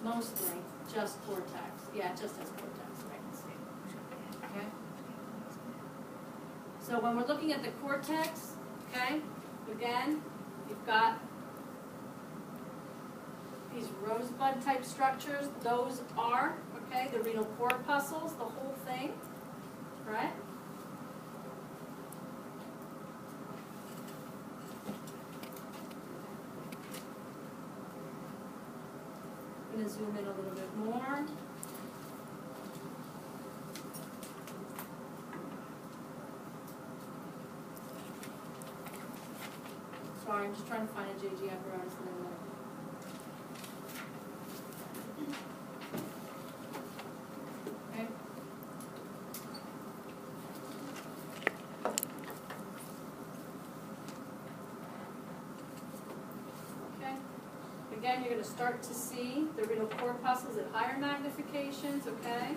mostly just cortex. Yeah, it just has cortex, right? Okay? So when we're looking at the cortex, okay, again, you've got these rosebud type structures. Those are, okay, the renal corpuscles, the whole thing, right? I'm going to zoom in a little bit more. Sorry, I'm just trying to find a JG apparatus that I like. Okay. Okay. Again, you're going to start to see the renal corpuscles at higher magnifications, okay?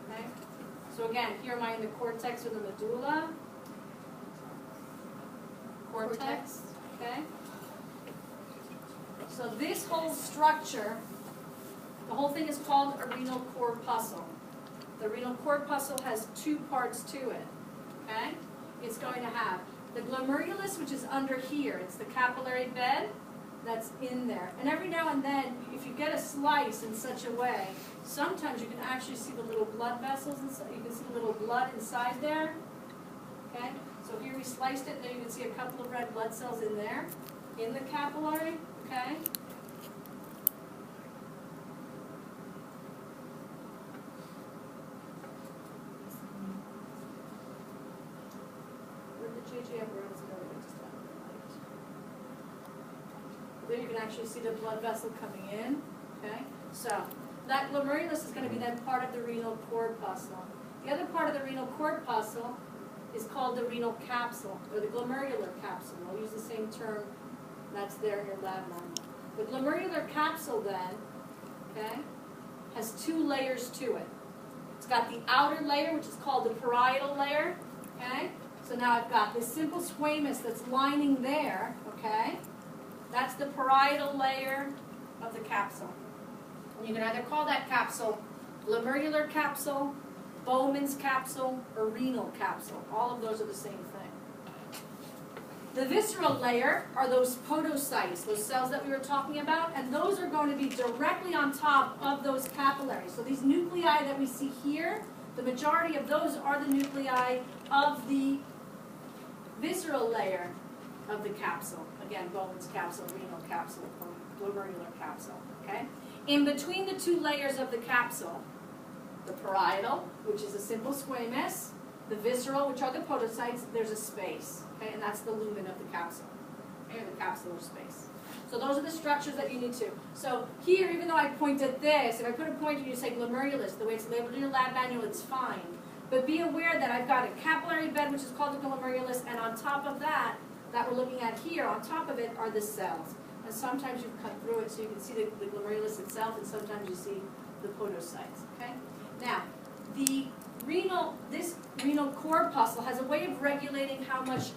Okay. So again, here am I in the cortex or the medulla? Cortex, okay? So this whole structure, the whole thing is called a renal corpuscle. The renal corpuscle has two parts to it, okay? It's going to have the glomerulus, which is under here. It's the capillary bed that's in there. And every now and then, if you get a slice in such a way, sometimes you can actually see the little blood vessels inside. You can see the little blood inside there. Okay? So here we sliced it, and then you can see a couple of red blood cells in there, in the capillary. Okay? Where did the JJ apparatus go? I just got the light. There you can actually see the blood vessel coming in. Okay? So that glomerulus is going to be then part of the renal corpuscle. The other part of the renal corpuscle is called the renal capsule, or the glomerular capsule. I'll use the same term that's there in your lab manual. The glomerular capsule then, okay, has two layers to it. It's got the outer layer, which is called the parietal layer, okay? So now I've got this simple squamous that's lining there, okay? That's the parietal layer of the capsule. And you can either call that capsule glomerular capsule, Bowman's capsule, or renal capsule. All of those are the same thing. The visceral layer are those podocytes, those cells that we were talking about, and those are going to be directly on top of those capillaries. So these nuclei that we see here, the majority of those are the nuclei of the visceral layer of the capsule. Again, Bowman's capsule, renal capsule, or glomerular capsule. Okay? In between the two layers of the capsule, the parietal, which is a simple squamous, the visceral, which are the podocytes, there's a space, okay, and that's the lumen of the capsule, okay, the capsular space. So those are the structures that you need to. So here, even though I pointed this, if I put a pointer and you say glomerulus, the way it's labeled in your lab manual, it's fine. But be aware that I've got a capillary bed, which is called the glomerulus, and on top of that we're looking at here, on top of it are the cells. And sometimes you cut through it so you can see the glomerulus itself, and sometimes you see the podocytes, okay? Now, this renal corpuscle has a way of regulating how much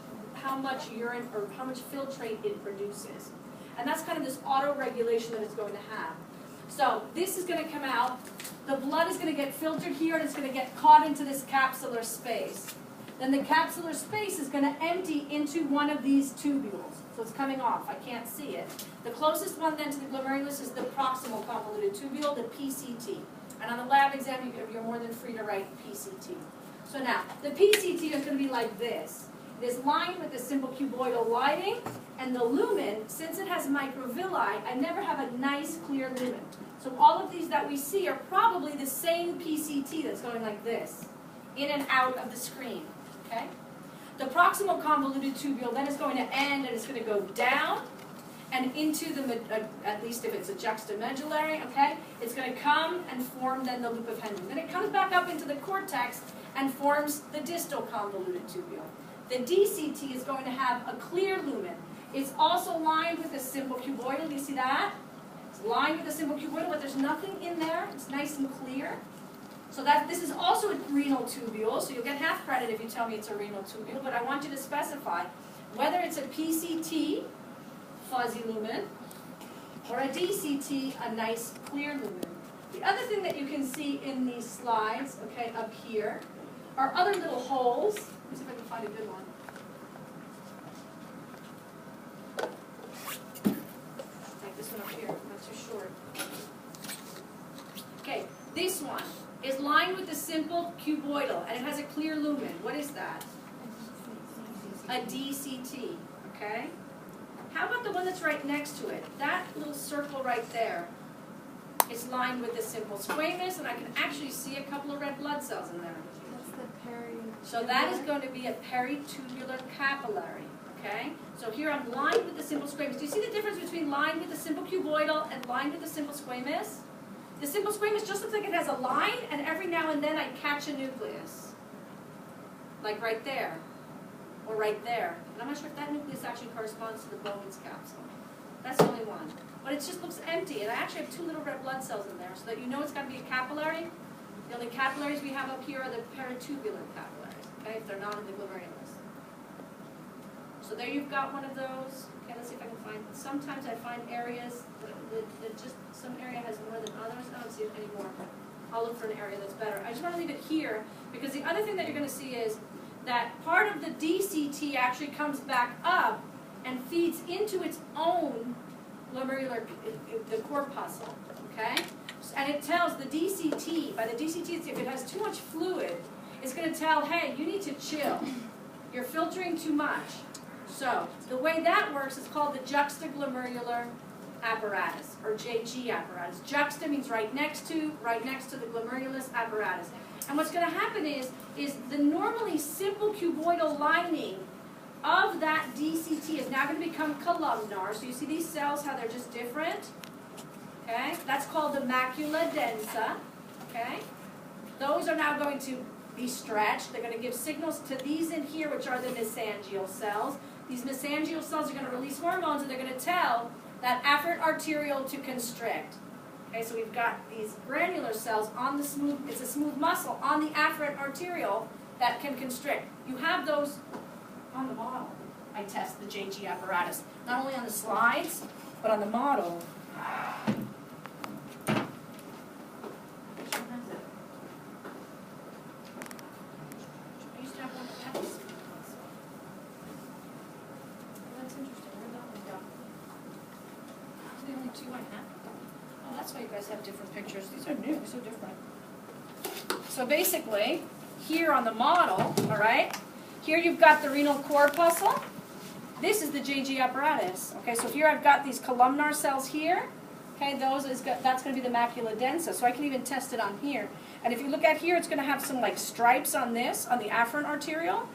urine or how much filtrate it produces. And that's kind of this auto-regulation that it's going to have. So this is going to come out, the blood is going to get filtered here, and it's going to get caught into this capsular space. Then the capsular space is going to empty into one of these tubules. So it's coming off. I can't see it. The closest one then to the glomerulus is the proximal convoluted tubule, the PCT. And on the lab exam, you're more than free to write PCT. So now, the PCT is going to be like this. It is lined with a simple cuboidal lining, and the lumen, since it has microvilli, I never have a nice clear lumen. So all of these that we see are probably the same PCT that's going like this, in and out of the screen. Okay? The proximal convoluted tubule then is going to end, and it's going to go down and into the, at least if it's a juxtamedullary, okay? It's going to come and form then the loop of Henle. Then it comes back up into the cortex and forms the distal convoluted tubule. The DCT is going to have a clear lumen. It's also lined with a simple cuboidal. You see that? It's lined with a simple cuboidal, but there's nothing in there. It's nice and clear. So this is also a renal tubule, so you'll get half credit if you tell me it's a renal tubule, but I want you to specify whether it's a PCT fuzzy lumen, or a DCT, a nice clear lumen. The other thing that you can see in these slides, okay, up here, are other little holes. Let me see if I can find a good one. Like this one up here, not too short. Okay, this one is lined with a simple cuboidal, and it has a clear lumen. What is that? A DCT, okay? How about the one that's right next to it? That little circle right there is lined with a simple squamous, and I can actually see a couple of red blood cells in there. That's the peritubular. So that is going to be a peritubular capillary, okay? So here I'm lined with the simple squamous. Do you see the difference between lined with the simple cuboidal and lined with the simple squamous? The simple squamous just looks like it has a line, and every now and then I catch a nucleus. Like right there, or right there. And I'm not sure if that nucleus actually corresponds to the Bowman's capsule. That's the only one. But it just looks empty, and I actually have 2 little red blood cells in there, so that you know it's got to be a capillary. The only capillaries we have up here are the peritubular capillaries, okay, if they're not in the glomerulus. So there you've got one of those. Okay, let's see if I can find, sometimes I find areas that just, some area has more than others. I don't see it anymore. I'll look for an area that's better. I just want to leave it here, because the other thing that you're going to see is that part of the DCT actually comes back up and feeds into its own glomerular, the corpuscle, okay? And it tells the DCT, by the DCT, if it has too much fluid, it's going to tell, hey, you need to chill. You're filtering too much. So the way that works is called the juxtaglomerular apparatus, or JG apparatus. Juxta means right next to the glomerulus apparatus. And what's going to happen is the normally simple cuboidal lining of that DCT is now going to become columnar. So you see these cells, how they're just different? Okay? That's called the macula densa. Okay? Those are now going to be stretched. They're going to give signals to these in here, which are the mesangial cells. These mesangial cells are going to release hormones, and they're going to tell that afferent arteriole to constrict. Okay, so we've got these granular cells on the smooth, it's a smooth muscle on the afferent arteriole that can constrict. You have those on the model. I test the JG apparatus, not only on the slides, but on the model. I used to have one that had this smooth muscle. Well, that's interesting. Where'd that one go? Those are the only 2 I have. Oh, that's why you guys have different pictures. These are new, so different. So basically, here on the model, all right, here you've got the renal corpuscle. This is the JG apparatus. Okay, so here I've got these columnar cells here. Okay, that's going to be the macula densa. So I can even test it on here. And if you look at here, it's going to have some like stripes on this, on the afferent arteriole.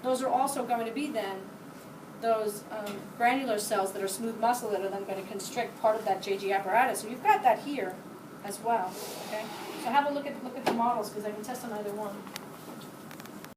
Those are also going to be then those granular cells that are smooth muscle that are then going to constrict part of that JG apparatus. So you've got that here as well. Okay, so have a look at the models, because I can test on either one.